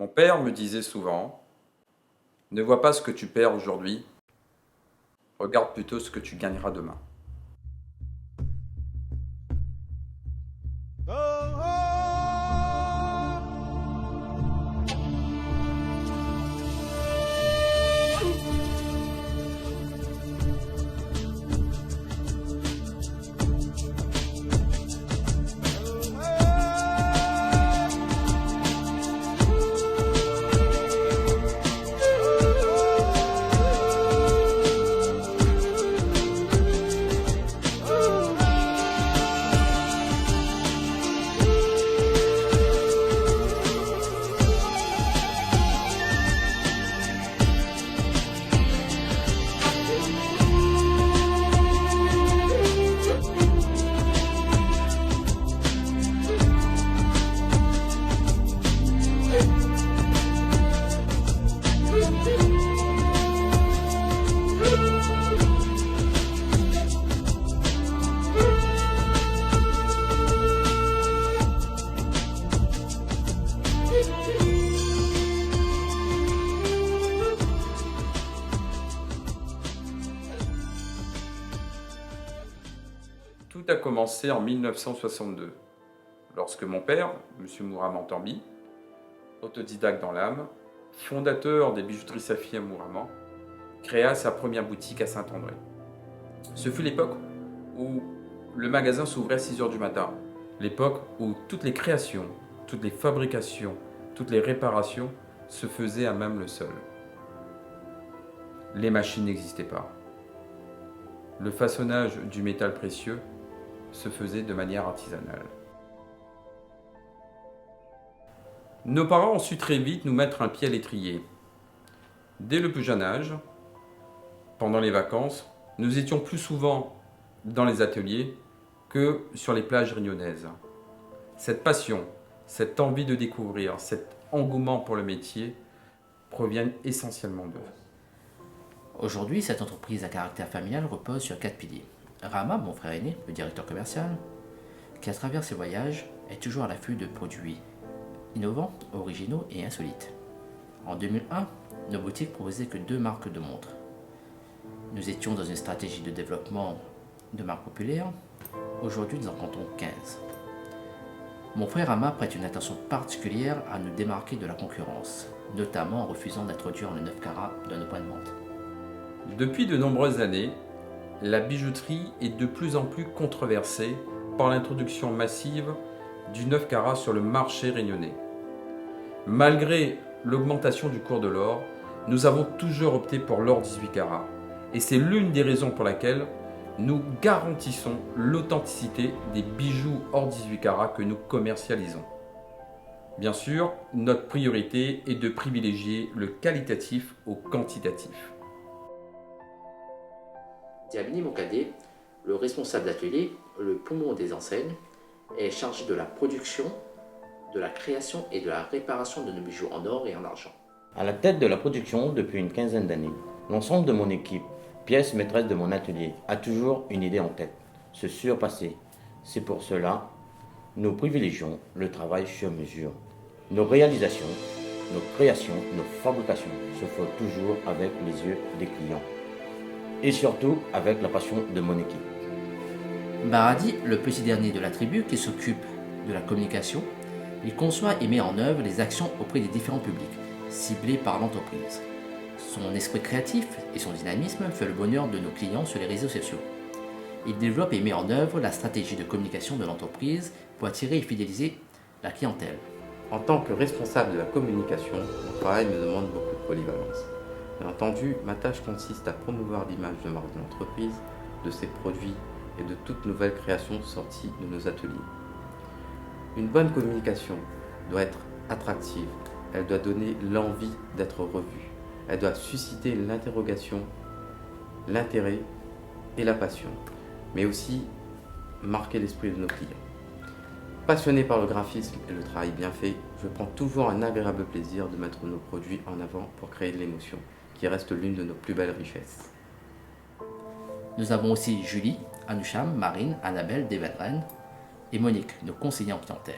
Mon père me disait souvent, ne vois pas ce que tu perds aujourd'hui, regarde plutôt ce que tu gagneras demain. Tout a commencé en 1962, lorsque mon père, M. Mouraman Tambi, autodidacte dans l'âme, fondateur des bijouteries Safi à Mouraman, créa sa première boutique à Saint-André. Ce fut l'époque où le magasin s'ouvrait à 6 h du matin, l'époque où toutes les créations, toutes les fabrications, toutes les réparations se faisaient à même le sol. Les machines n'existaient pas. Le façonnage du métal précieux se faisait de manière artisanale. Nos parents ont su très vite nous mettre un pied à l'étrier. Dès le plus jeune âge, pendant les vacances, nous étions plus souvent dans les ateliers que sur les plages rionnaises. Cette passion, cette envie de découvrir, cet engouement pour le métier proviennent essentiellement d'eux. Aujourd'hui, cette entreprise à caractère familial repose sur 4 piliers. Rama, mon frère aîné, le directeur commercial, qui à travers ses voyages est toujours à l'affût de produits innovants, originaux et insolites. En 2001, nos boutiques proposaient que 2 marques de montres. Nous étions dans une stratégie de développement de marques populaires. Aujourd'hui, nous en comptons 15. Mon frère Rama prête une attention particulière à nous démarquer de la concurrence, notamment en refusant d'introduire le 9 carats dans nos points de vente. Depuis de nombreuses années, la bijouterie est de plus en plus controversée par l'introduction massive du 9 carats sur le marché réunionnais. Malgré l'augmentation du cours de l'or, nous avons toujours opté pour l'or 18 carats. Et c'est l'une des raisons pour laquelle nous garantissons l'authenticité des bijoux or 18 carats que nous commercialisons. Bien sûr, notre priorité est de privilégier le qualitatif au quantitatif. Diabini Mokadé, le responsable d'atelier, le poumon des enseignes, est chargé de la production, de la création et de la réparation de nos bijoux en or et en argent. À la tête de la production depuis une quinzaine d'années, l'ensemble de mon équipe, pièce maîtresse de mon atelier, a toujours une idée en tête, se surpasser. C'est pour cela nous privilégions le travail sur mesure. Nos réalisations, nos créations, nos fabrications se font toujours avec les yeux des clients. Et surtout avec la passion de mon équipe. Baradi, le petit dernier de la tribu qui s'occupe de la communication, il conçoit et met en œuvre les actions auprès des différents publics, ciblés par l'entreprise. Son esprit créatif et son dynamisme fait le bonheur de nos clients sur les réseaux sociaux. Il développe et met en œuvre la stratégie de communication de l'entreprise pour attirer et fidéliser la clientèle. En tant que responsable de la communication, mon travail me demande beaucoup de polyvalence. Bien entendu, ma tâche consiste à promouvoir l'image de marque de l'entreprise, de ses produits et de toute nouvelle création sortie de nos ateliers. Une bonne communication doit être attractive, elle doit donner l'envie d'être revue, elle doit susciter l'interrogation, l'intérêt et la passion, mais aussi marquer l'esprit de nos clients. Passionné par le graphisme et le travail bien fait, je prends toujours un agréable plaisir de mettre nos produits en avant pour créer de l'émotion, qui reste l'une de nos plus belles richesses. Nous avons aussi Julie, Anoucham, Marine, Annabelle, Devedren et Monique, nos conseillers en clientèle,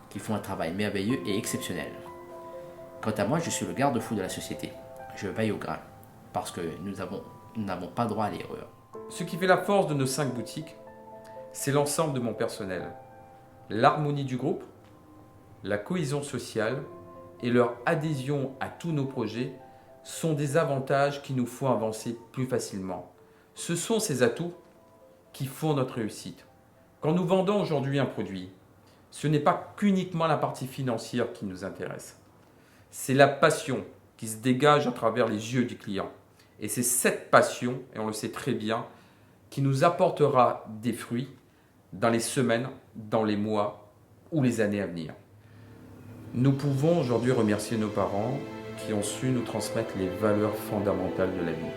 qui font un travail merveilleux et exceptionnel. Quant à moi, je suis le garde-fou de la société. Je veille au grain, parce que nous n'avons pas droit à l'erreur. Ce qui fait la force de nos 5 boutiques, c'est l'ensemble de mon personnel, l'harmonie du groupe, la cohésion sociale et leur adhésion à tous nos projets sont des avantages qui nous font avancer plus facilement. Ce sont ces atouts qui font notre réussite. Quand nous vendons aujourd'hui un produit, ce n'est pas qu'uniquement la partie financière qui nous intéresse. C'est la passion qui se dégage à travers les yeux du client. Et c'est cette passion, et on le sait très bien, qui nous apportera des fruits dans les semaines, dans les mois ou les années à venir. Nous pouvons aujourd'hui remercier nos parents qui ont su nous transmettre les valeurs fondamentales de la vie.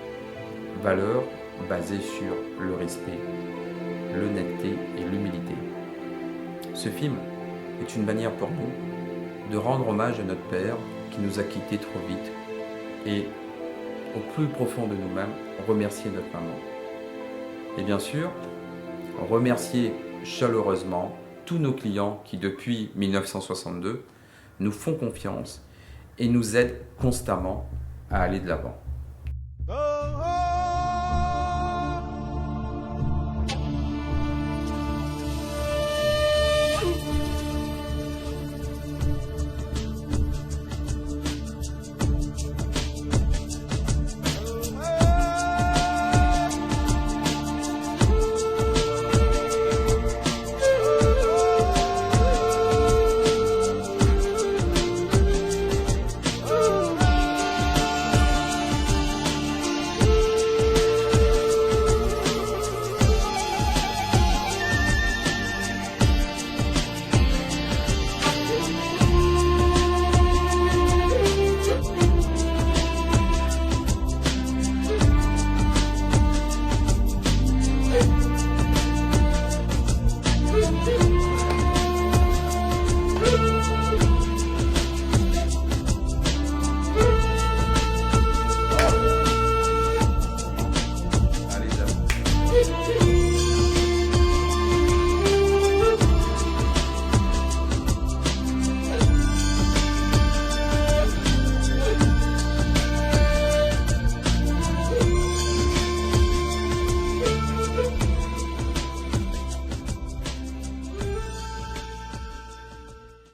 Valeurs basées sur le respect, l'honnêteté et l'humilité. Ce film est une manière pour nous de rendre hommage à notre père qui nous a quittés trop vite et, au plus profond de nous-mêmes, remercier notre maman. Et bien sûr, remercier chaleureusement tous nos clients qui, depuis 1962, nous font confiance et nous aident constamment à aller de l'avant. Oh, oh.